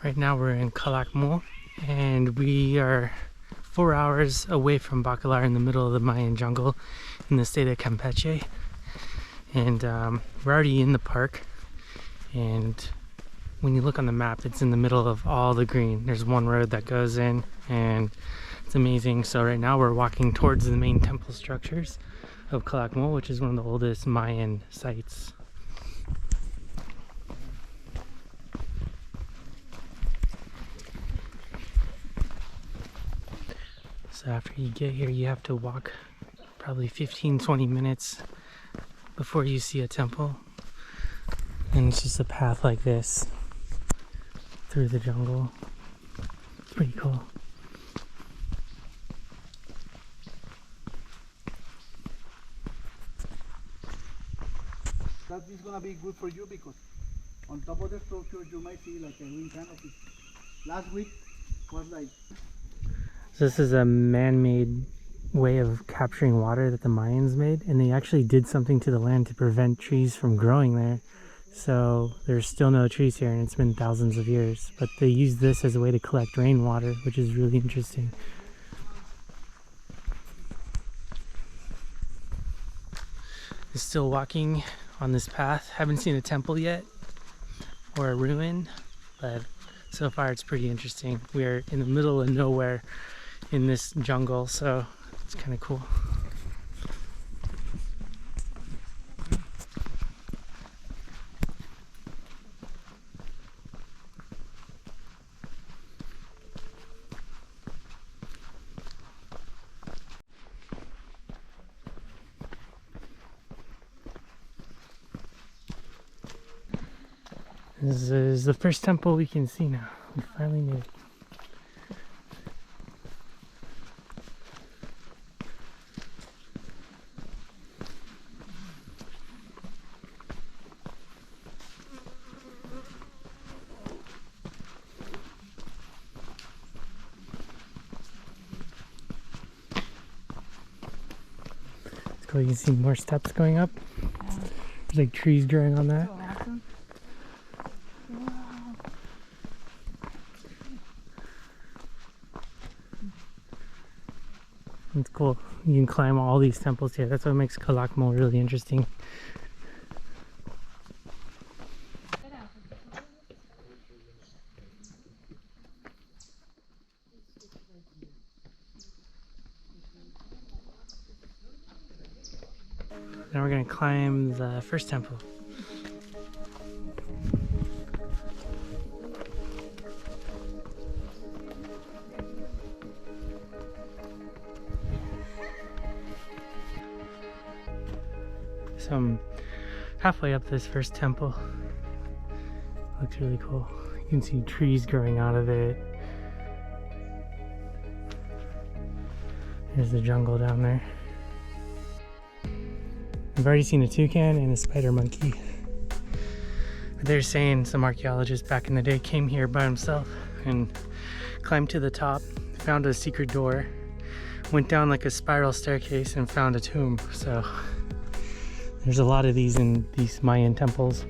Right now we're in Calakmul, and we are 4 hours away from Bacalar in the middle of the Mayan jungle in the state of Campeche. And we're already in the park, and when you look on the map, it's in the middle of all the green. There's one road that goes in, and it's amazing. So right now we're walking towards the main temple structures of Calakmul, which is one of the oldest Mayan sites. So after you get here, you have to walk probably 15-20 minutes before you see a temple. And it's just a path like this through the jungle. It's pretty cool. That is gonna be good for you because on top of the structure you might see like a green canopy. Last week was like... So this is a man-made way of capturing water that the Mayans made, and they actually did something to the land to prevent trees from growing there. So there's still no trees here, and it's been thousands of years. But they use this as a way to collect rainwater, which is really interesting. Just still walking on this path. Haven't seen a temple yet or a ruin, but so far it's pretty interesting. We're in the middle of nowhere in this jungle, so it's kind of cool. This is the first temple we can see now. We finally made it. It's cool, you can see more steps going up. There's like trees growing on that. It's cool. You can climb all these temples here. That's what makes Calakmul really interesting. Now we're going to climb the first temple. So I'm halfway up this first temple. Looks really cool. You can see trees growing out of it. There's the jungle down there. I've already seen a toucan and a spider monkey. But they're saying some archaeologist back in the day came here by himself and climbed to the top, found a secret door, went down like a spiral staircase and found a tomb. So there's a lot of these in these Mayan temples.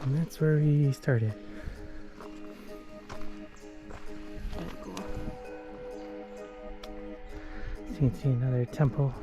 And that's where we started. Very cool. So you can see another temple.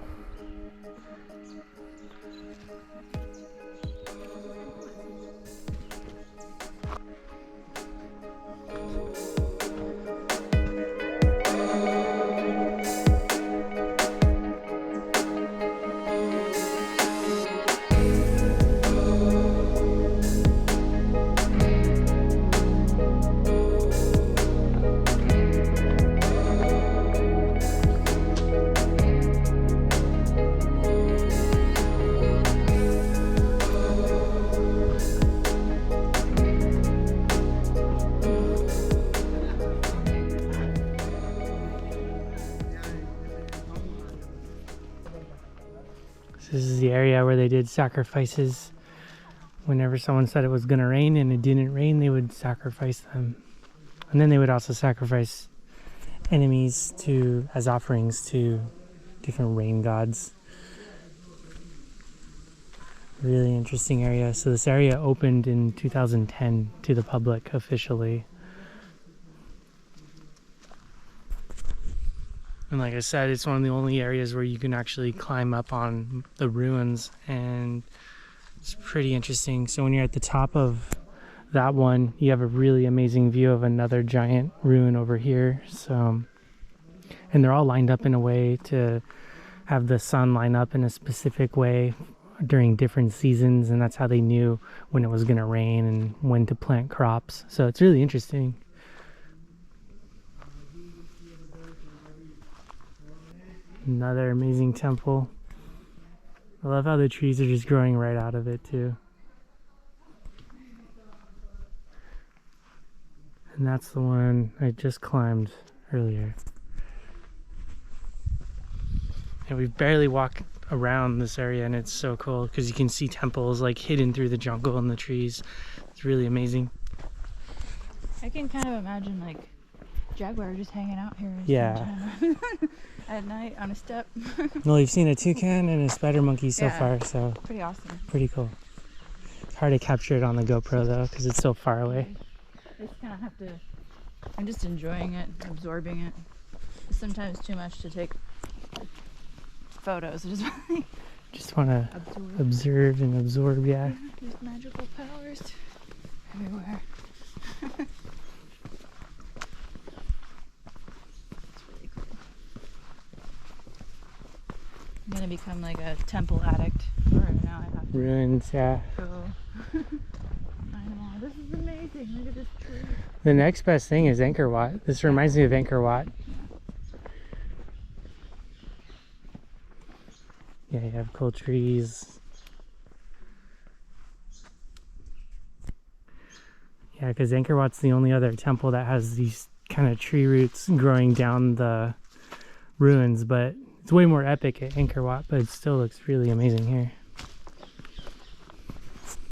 This is the area where they did sacrifices. Whenever someone said it was going to rain and it didn't rain, they would sacrifice them. And then they would also sacrifice enemies as offerings to different rain gods. Really interesting area. So this area opened in 2010 to the public officially. And like I said, it's one of the only areas where you can actually climb up on the ruins, and it's pretty interesting. So when you're at the top of that one, you have a really amazing view of another giant ruin over here. So, and they're all lined up in a way to have the sun line up in a specific way during different seasons, and that's how they knew when it was going to rain and when to plant crops. So it's really interesting. Another amazing temple. I love how the trees are just growing right out of it too. And that's the one I just climbed earlier. And we've barely walked around this area, and it's so cool because you can see temples like hidden through the jungle and the trees. It's really amazing. I can kind of imagine like jaguar just hanging out here. Yeah. At night on a step. Well, you've seen a toucan and a spider monkey so far, so pretty awesome. pretty cool. It's hard to capture it on the GoPro though because it's so far away. I just kind of have to. I'm just enjoying it, absorbing it. It's sometimes too much to take photos. I just Just want to observe and absorb, yeah. There's magical powers everywhere. It's really cool. I'm gonna become like a temple addict. Or now I have to Ruins, yeah. go. I know, this is amazing. Look at this tree. The next best thing is Angkor Wat. This reminds me of Angkor Wat. Yeah, you have cool trees. Yeah, because Angkor Wat's the only other temple that has these kind of tree roots growing down the ruins, but it's way more epic at Angkor Wat, but it still looks really amazing here.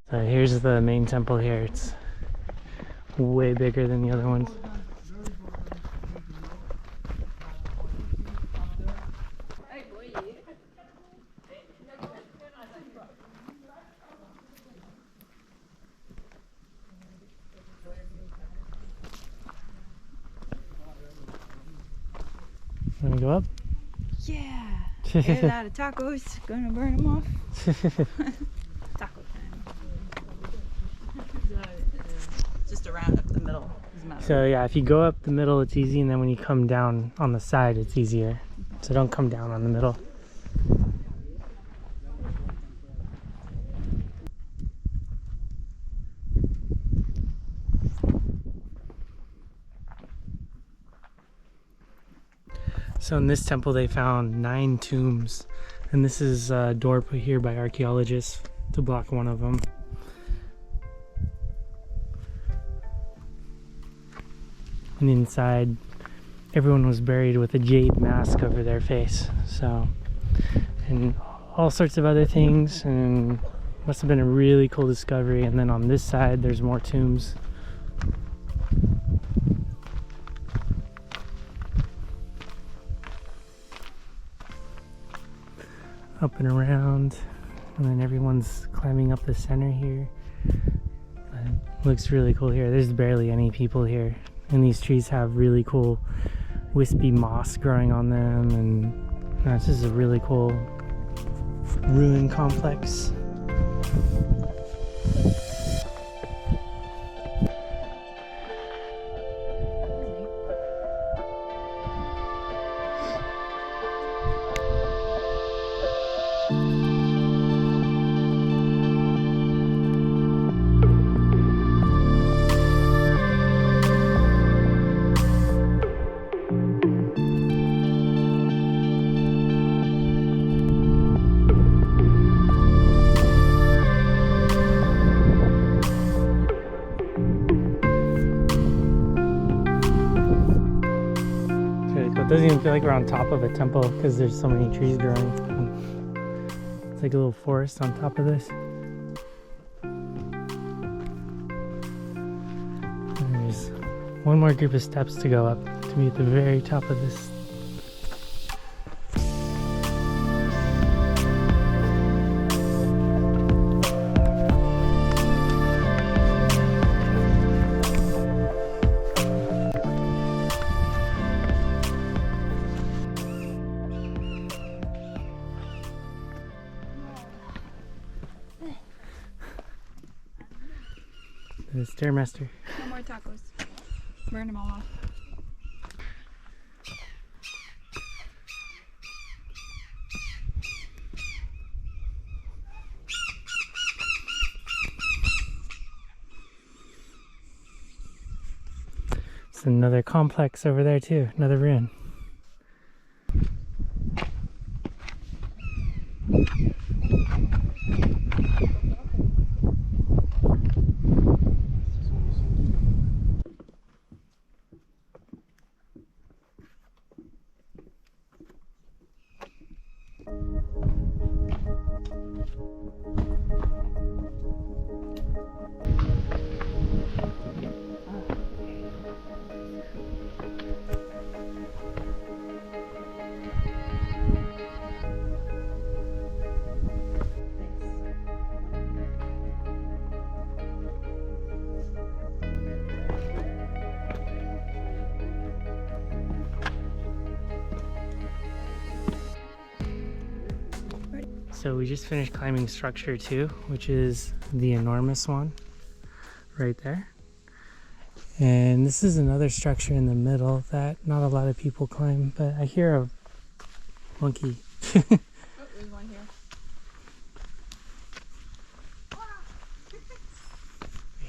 So here's the main temple here. It's way bigger than the other ones. Wanna go up? Yeah. Ate a lot of tacos. Gonna burn them off. Taco time. Just around up the middle. So yeah, if you go up the middle, it's easy, and then when you come down on the side, it's easier. So don't come down on the middle. So in this temple they found 9 tombs, and this is a door put here by archaeologists to block one of them. And inside, everyone was buried with a jade mask over their face. So, and all sorts of other things, and must have been a really cool discovery. And then on this side, there's more tombs. Up and around, and then everyone's climbing up the center here. It looks really cool here. There's barely any people here, and these trees have really cool wispy moss growing on them, and this is a really cool ruin complex. It doesn't even feel like we're on top of a temple because there's so many trees growing. It's like a little forest on top of this. And there's one more group of steps to go up to to be at the very top of this. The Stairmaster. No more tacos. Burn them all off. It's another complex over there too, another ruin. So we just finished climbing structure 2, which is the enormous one right there. And this is another structure in the middle that not a lot of people climb, but I hear a monkey. Oh, there's one here. I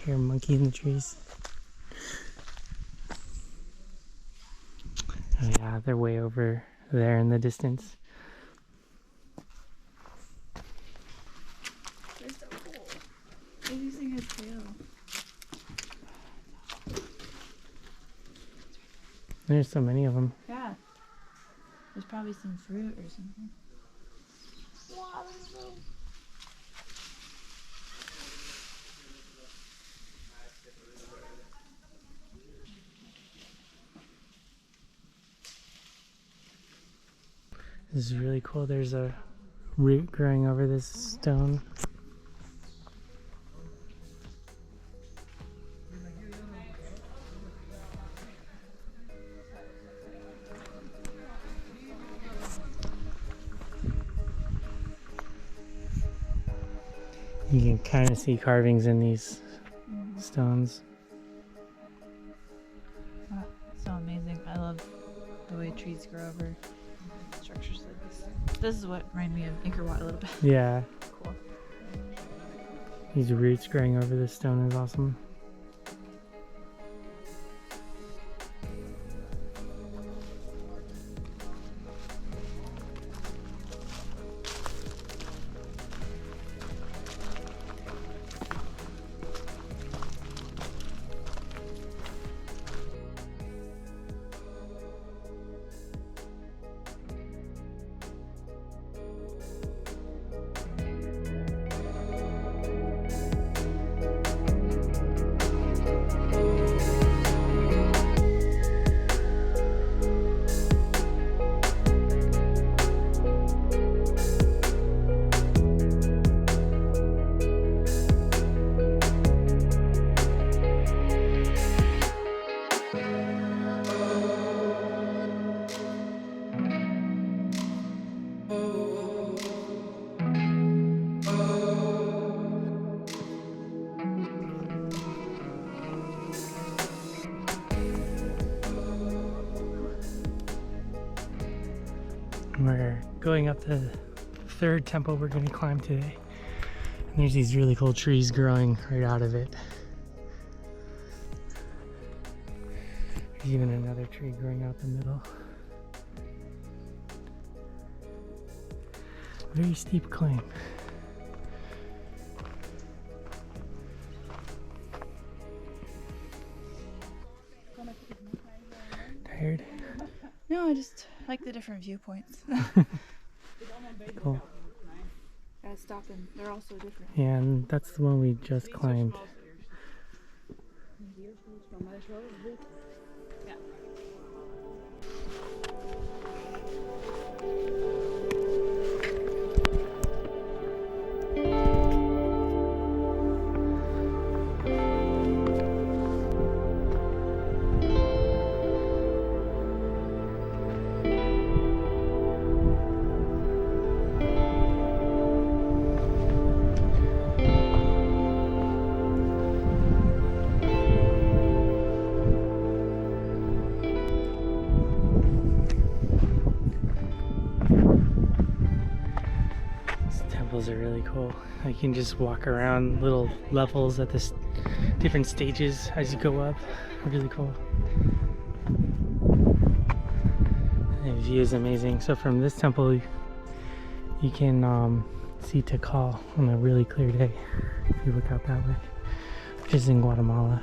hear a monkey in the trees. Oh yeah, they're way over there in the distance. They're so cool. They're using a tail. There's so many of them. Yeah. There's probably some fruit or something. Wow, This is really cool. There's a root growing over this stone. You can kind of see carvings in these stones. wow, so amazing. I love the way trees grow over structures like this. This is what reminded me of Angkor Wat a little bit. Yeah, Cool. these roots growing over this stone is awesome. We're going up the third temple we're going to climb today. And there's these really cool trees growing right out of it. There's even another tree growing out the middle. Very steep climb. Tired? No, I just like the different viewpoints. Cool. Gotta stop and they're all so different. Yeah, and that's the one we just climbed. temples are really cool. You can just walk around little levels at this different stages as you go up. Really cool. The view is amazing. So from this temple, you can see Tikal on a really clear day if you look out that way, which is in Guatemala.